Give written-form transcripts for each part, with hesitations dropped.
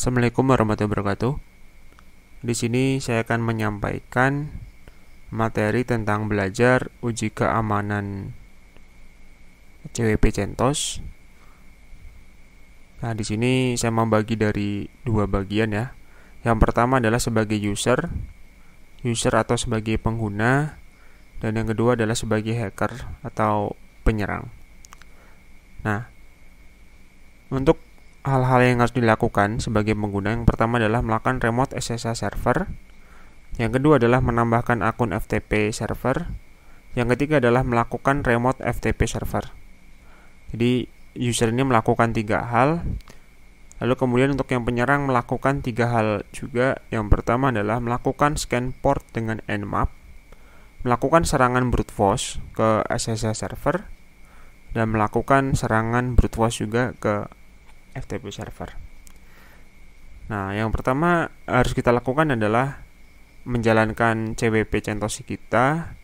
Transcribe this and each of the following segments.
Assalamualaikum warahmatullahi wabarakatuh. Di sini saya akan menyampaikan materi tentang belajar uji keamanan CWP CentOS. Nah, di sini saya membagi dari dua bagian ya. Yang pertama adalah sebagai user atau sebagai pengguna, dan yang kedua adalah sebagai hacker atau penyerang. Nah, untuk hal-hal yang harus dilakukan sebagai pengguna, yang pertama adalah melakukan remote SSH server, yang kedua adalah menambahkan akun FTP server, yang ketiga adalah melakukan remote FTP server. Jadi user ini melakukan 3 hal, lalu kemudian untuk yang penyerang melakukan 3 hal juga. Yang pertama adalah melakukan scan port dengan Nmap, melakukan serangan brute force ke SSH server, dan melakukan serangan brute force juga ke FTP server. Nah, yang pertama harus kita lakukan adalah menjalankan CWP CentOS kita.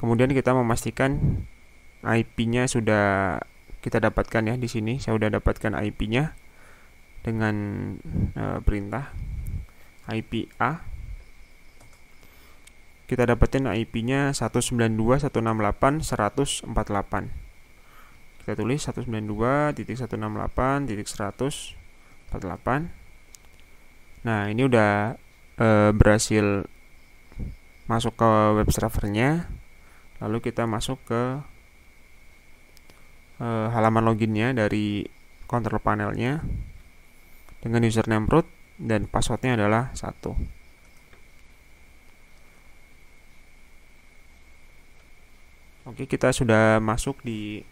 Kemudian kita memastikan IP-nya sudah kita dapatkan ya. Di sini saya sudah dapatkan IP-nya dengan perintah IP A. Kita dapatin IP-nya 192.168.148. Kita tulis 192.168.148. Nah, ini udah berhasil masuk ke web servernya. Lalu kita masuk ke halaman loginnya dari control panelnya dengan username root dan passwordnya adalah 1. Oke, kita sudah masuk di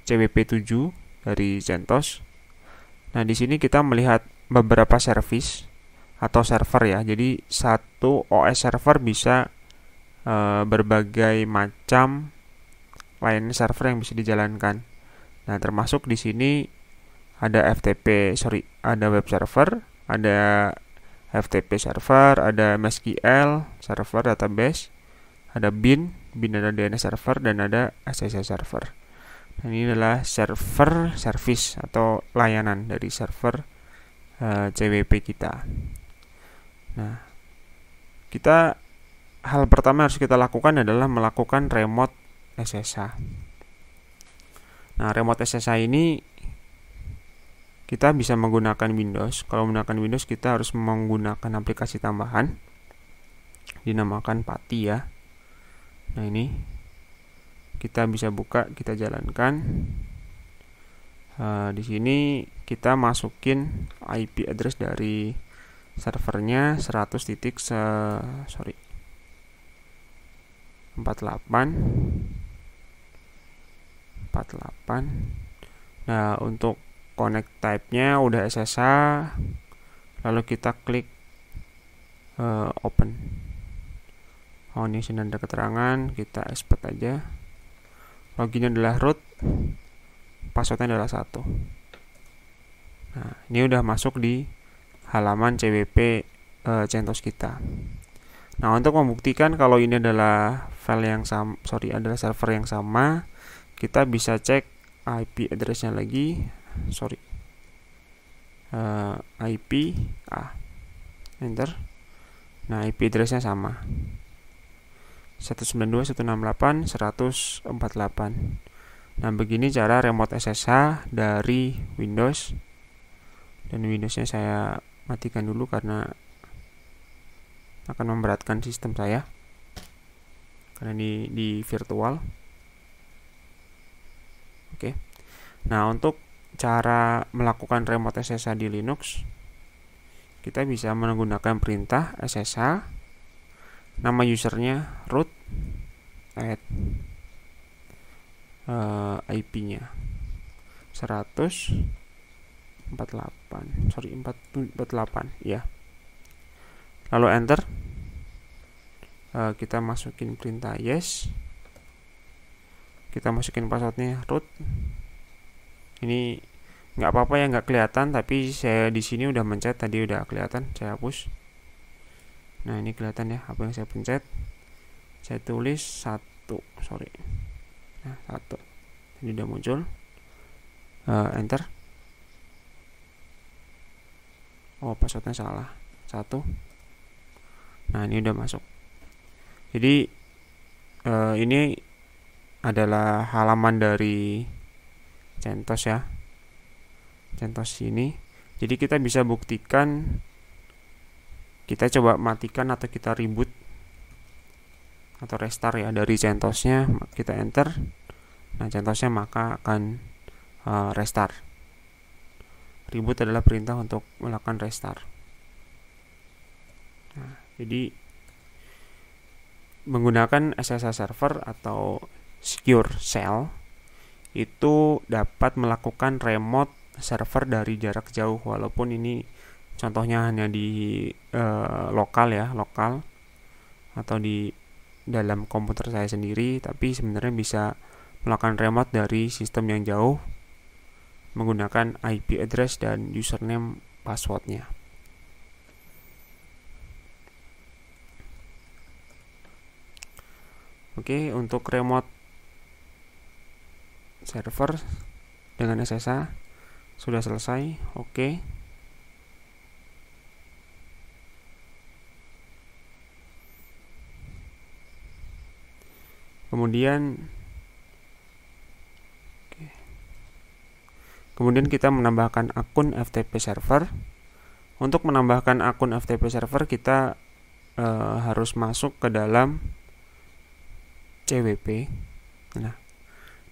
CWP 7 dari CentOS. Nah, di sini kita melihat beberapa service atau server ya. Jadi satu OS server bisa berbagai macam layanan server yang bisa dijalankan. Nah, termasuk di sini ada ada web server, ada FTP server, ada MySQL server database, ada bin ada DNS server, dan ada SSH server. Dan ini adalah server service atau layanan dari server CWP kita. Nah, hal pertama yang harus kita lakukan adalah melakukan remote SSH. Nah, remote SSH ini kita bisa menggunakan Windows. Kalau menggunakan Windows kita harus menggunakan aplikasi tambahan dinamakan PATI ya. Nah, ini kita bisa buka, kita jalankan. Di sini kita masukin IP address dari servernya 100.48. Nah, untuk connect type-nya udah SSH. Lalu kita klik open. Oh, ini sini ada keterangan, kita export aja. Loginnya adalah root, passwordnya adalah 1. Nah, ini udah masuk di halaman CWP CentOS kita. Nah, untuk membuktikan kalau ini adalah adalah server yang sama, kita bisa cek IP address-nya lagi. IP A. Enter. Nah, IP address-nya sama. 192.168.148. Nah, begini cara remote SSH dari Windows. Dan Windows-nya saya matikan dulu karena akan memberatkan sistem saya. Karena di virtual. Oke. Nah, untuk cara melakukan remote SSH di Linux, kita bisa menggunakan perintah SSH. Nama usernya root, add IP-nya 448 ya. Lalu enter. Kita masukin perintah yes. Kita masukin passwordnya root. Ini nggak apa-apa ya, nggak kelihatan, tapi saya di sini udah mencet, tadi udah kelihatan, saya hapus. Nah, ini kelihatan ya apa yang saya pencet. Saya tulis 1. Nah, 1. Ini udah muncul. Enter. Oh, passwordnya salah. 1. Nah, ini udah masuk. Jadi ini adalah halaman dari CentOS ya. CentOS ini. Jadi kita bisa buktikan, kita coba matikan atau kita reboot atau restart ya dari CentOS-nya, kita enter. Nah, CentOS-nya maka akan restart. Reboot adalah perintah untuk melakukan restart. Nah, jadi menggunakan SSH server atau secure shell itu dapat melakukan remote server dari jarak jauh, walaupun ini contohnya hanya di lokal atau di dalam komputer saya sendiri, tapi sebenarnya bisa melakukan remote dari sistem yang jauh menggunakan IP address dan username passwordnya. Oke, untuk remote server dengan SSH sudah selesai. Oke. Kemudian kita menambahkan akun FTP server. Untuk menambahkan akun FTP server kita harus masuk ke dalam CWP. Nah,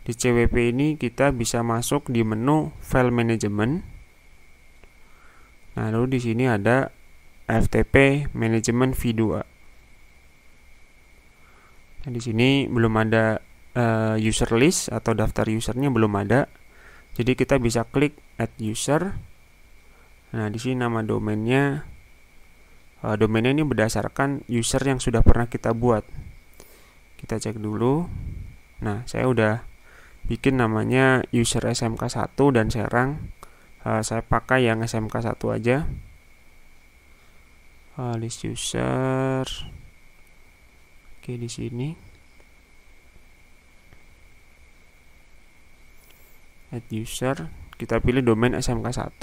di CWP ini kita bisa masuk di menu File Management. Nah, lalu di sini ada FTP Management V2. Nah, di sini belum ada user list atau daftar usernya belum ada. Jadi kita bisa klik Add User. Nah, di sini nama domainnya ini berdasarkan user yang sudah pernah kita buat. Kita cek dulu. Nah, saya udah bikin namanya user SMK1 dan serang. Saya pakai yang SMK1 aja. List user. Oke, di sini. Add user. Kita pilih domain SMK1.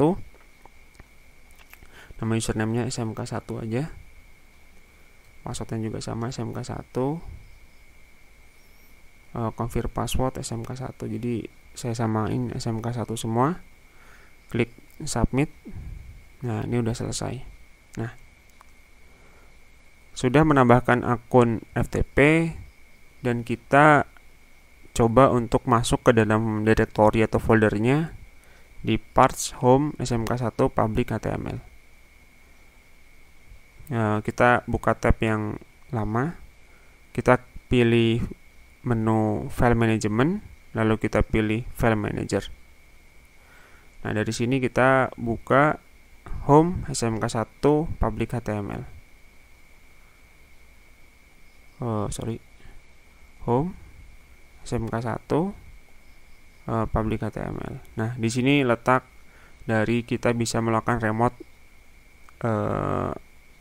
Nama username-nya SMK1 aja. Passwordnya juga sama SMK1. Confirm password SMK1. Jadi saya samain SMK1 semua. Klik submit. Nah, ini udah selesai. Nah, sudah menambahkan akun FTP dan kita coba untuk masuk ke dalam directory atau foldernya di parts home SMK1 public HTML. Kita buka tab yang lama. Kita pilih menu File Management, lalu kita pilih File Manager. Nah, dari sini kita buka Home SMK1 Public HTML. Home SMK1 Public HTML. Nah, di sini letak dari kita bisa melakukan remote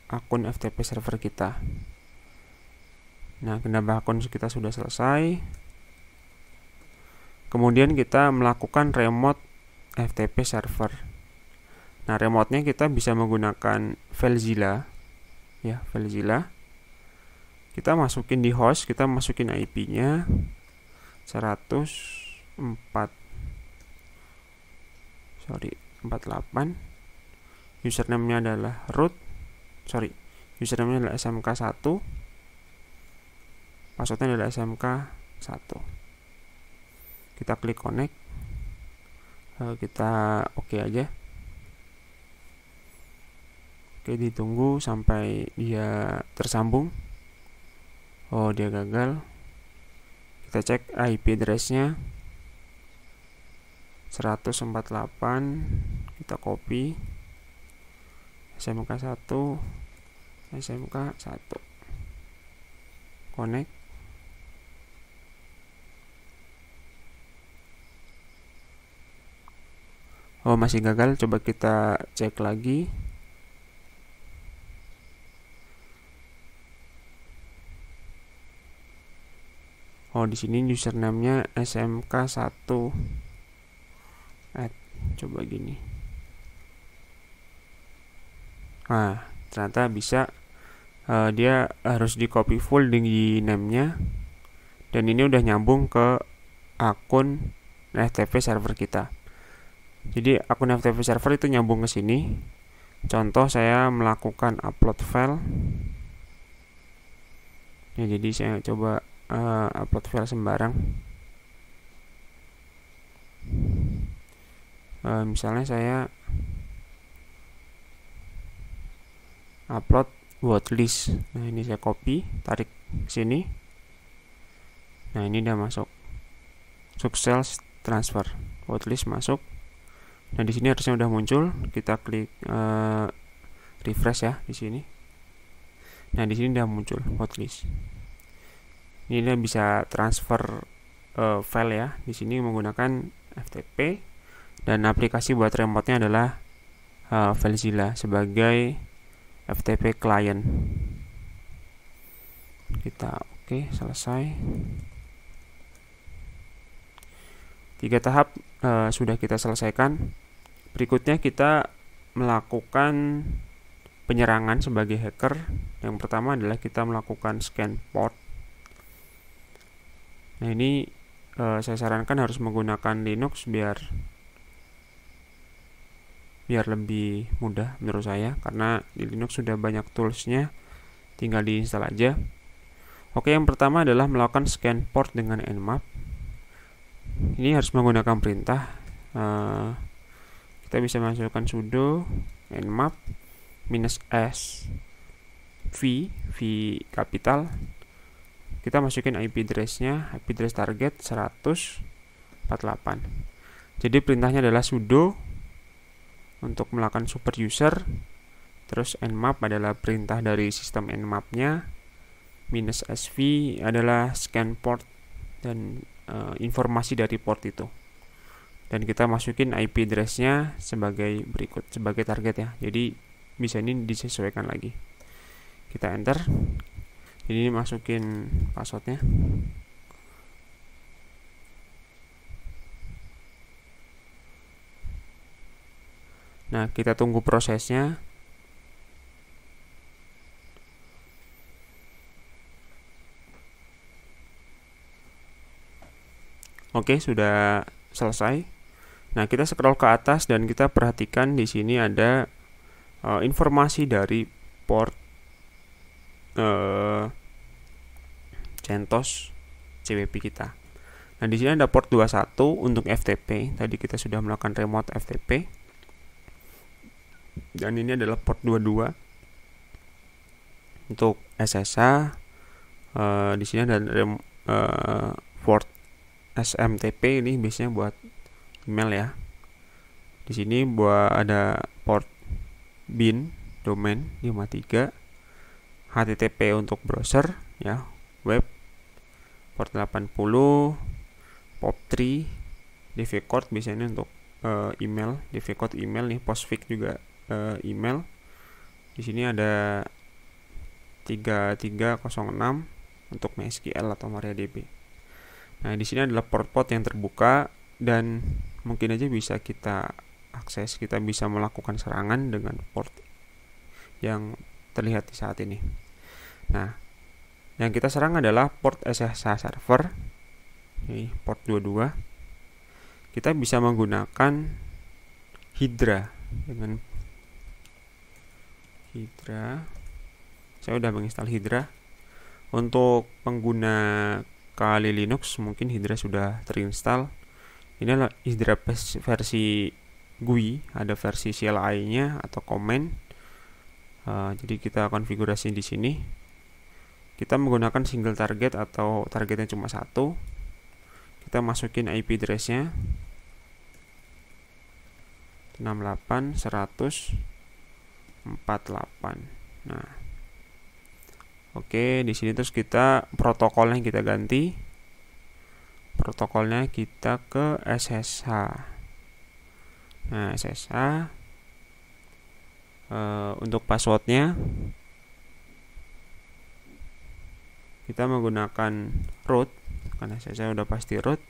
akun FTP server kita. Nah, penambah akun kita sudah selesai. Kemudian kita melakukan remote FTP server. Nah, remote-nya kita bisa menggunakan FileZilla. Ya, FileZilla. Kita masukin di host, kita masukin IP-nya 48. Username-nya adalah root. Username-nya adalah SMK1. Passwordnya adalah SMK1. Kita klik connect. Kita oke aja. Oke, ditunggu sampai dia tersambung. Oh, dia gagal. Kita cek IP address-nya 148. Kita copy SMK1 connect. Oh, masih gagal. Coba kita cek lagi. Oh, di sini username-nya SMK1. Coba gini. Nah, ternyata bisa, dia harus di copy full di name-nya, dan ini udah nyambung ke akun FTP server kita. Jadi akun FTP server itu nyambung ke sini. Contoh, saya melakukan upload file. Ya, jadi saya coba upload file sembarang. Misalnya saya upload wordlist. Nah, ini saya copy, tarik ke sini. Nah, ini udah masuk. Sukses transfer. Wordlist masuk. Nah, di sini harusnya udah muncul. Kita klik refresh ya di sini. Nah, di sini udah muncul wordlist. Ini udah bisa transfer file ya. Di sini menggunakan FTP, dan aplikasi buat remote-nya adalah FileZilla sebagai FTP client. Kita oke, selesai. 3 tahap sudah kita selesaikan. Berikutnya kita melakukan penyerangan sebagai hacker. Yang pertama adalah kita melakukan scan port. Nah, ini saya sarankan harus menggunakan Linux biar lebih mudah menurut saya, karena di Linux sudah banyak toolsnya, tinggal diinstal aja. Oke, yang pertama adalah melakukan scan port dengan nmap. Ini harus menggunakan perintah. Kita bisa masukkan sudo nmap -s v kapital. Kita masukin IP address-nya, IP address target 148. Jadi perintahnya adalah sudo untuk melakukan super user, terus nmap adalah perintah dari sistem nmap-nya, -sv adalah scan port dan informasi dari port itu. Dan kita masukin IP address-nya sebagai berikut, sebagai target ya. Jadi bisa ini disesuaikan lagi. Kita enter. Jadi ini masukin passwordnya. Nah, kita tunggu prosesnya. Oke, sudah selesai. Nah, kita scroll ke atas dan kita perhatikan di sini ada informasi dari port CentOS CWP kita. Nah, di sini ada port 21 untuk FTP. Tadi kita sudah melakukan remote FTP. Dan ini adalah port 22 untuk SSH. Di sini ada port SMTP, ini biasanya buat email ya. Di sini ada port bin domain 53, HTTP untuk browser ya, web, port 80, POP3, DVCORD biasanya untuk email, DVCORD email nih, postfix juga email. Di sini ada 3306 untuk MySQL atau MariaDB. Nah, di sini adalah port-port yang terbuka dan mungkin aja bisa kita akses, kita bisa melakukan serangan dengan port yang terlihat di saat ini. Nah, yang kita serang adalah port SSH server. Ini port 22. Kita bisa menggunakan Hydra dengan Hydra. Saya udah menginstal Hydra. Untuk pengguna Kali Linux mungkin Hydra sudah terinstall. Ini adalah Hydra versi GUI, ada versi CLI-nya atau command. Jadi kita konfigurasi di sini. Kita menggunakan single target atau targetnya cuma satu. Kita masukin IP address-nya 68.100.48. Nah, oke, di sini terus kita protokolnya kita ganti. Protokolnya kita ke SSH. Nah, SSH untuk passwordnya kita menggunakan root, karena saya udah pasti root.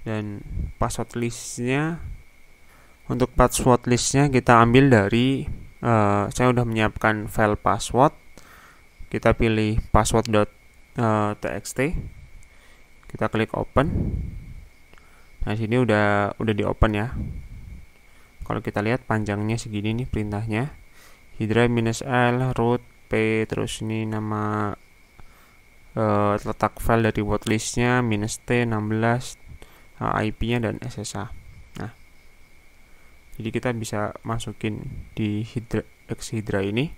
Dan password listnya, untuk password listnya kita ambil dari saya sudah menyiapkan file password. Kita pilih password.txt. Kita klik open. Nah, sini udah di open ya. Kalau kita lihat panjangnya segini nih perintahnya. Hydra -l root p, terus ini nama letak file dari wordlistnya -t16, IP-nya dan SSH. Nah, jadi kita bisa masukin di Hydra ini.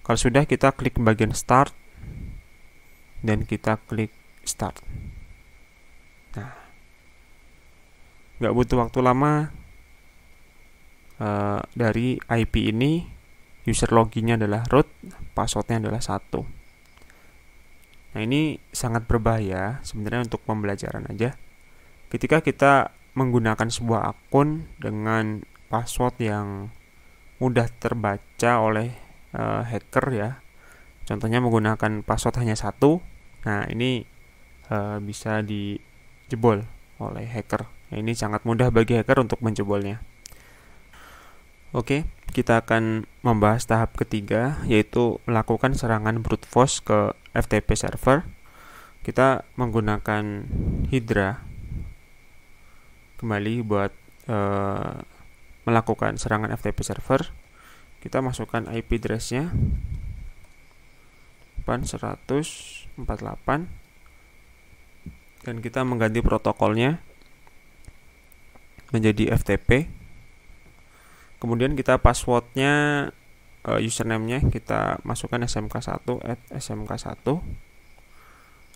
Kalau sudah, kita klik bagian start dan kita klik start. Nah, nggak butuh waktu lama. Dari IP ini, user loginnya adalah root, passwordnya adalah 1. Nah, ini sangat berbahaya sebenarnya untuk pembelajaran aja. Ketika kita menggunakan sebuah akun dengan password yang mudah terbaca oleh hacker ya, contohnya menggunakan password hanya 1, nah ini bisa dijebol oleh hacker. Nah, ini sangat mudah bagi hacker untuk menjebolnya. Oke, kita akan membahas tahap ketiga, yaitu melakukan serangan brute force ke FTP server. Kita menggunakan Hydra kembali buat melakukan serangan FTP server. Kita masukkan IP address-nya 8148 dan kita mengganti protokolnya menjadi FTP. Kemudian kita passwordnya, username-nya kita masukkan smk1@smk1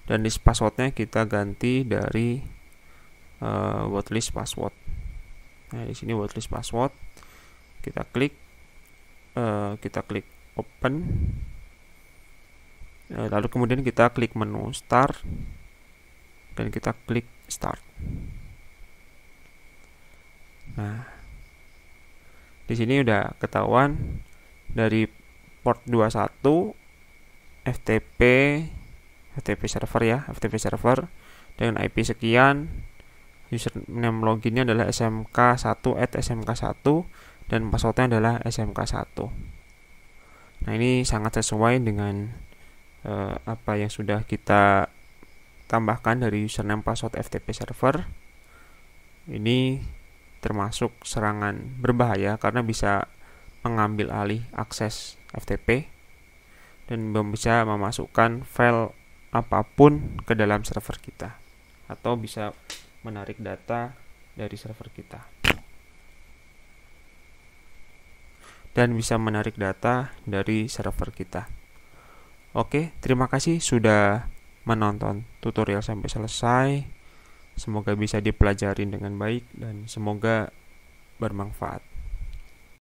dan list passwordnya kita ganti dari wordlist password. Nah, di sini wordlist password kita klik open, lalu kemudian kita klik menu start dan kita klik start. Nah, di sini udah ketahuan dari port 21 FTP server ya, FTP server dengan IP sekian, username loginnya adalah smk1@smk1 dan passwordnya adalah smk1. Nah, ini sangat sesuai dengan apa yang sudah kita tambahkan dari username password FTP server. Ini termasuk serangan berbahaya karena bisa mengambil alih akses FTP dan bisa memasukkan file apapun ke dalam server kita atau bisa menarik data dari server kita dan bisa menarik data dari server kita. Oke, terima kasih sudah menonton tutorial sampai selesai. Semoga bisa dipelajari dengan baik dan semoga bermanfaat.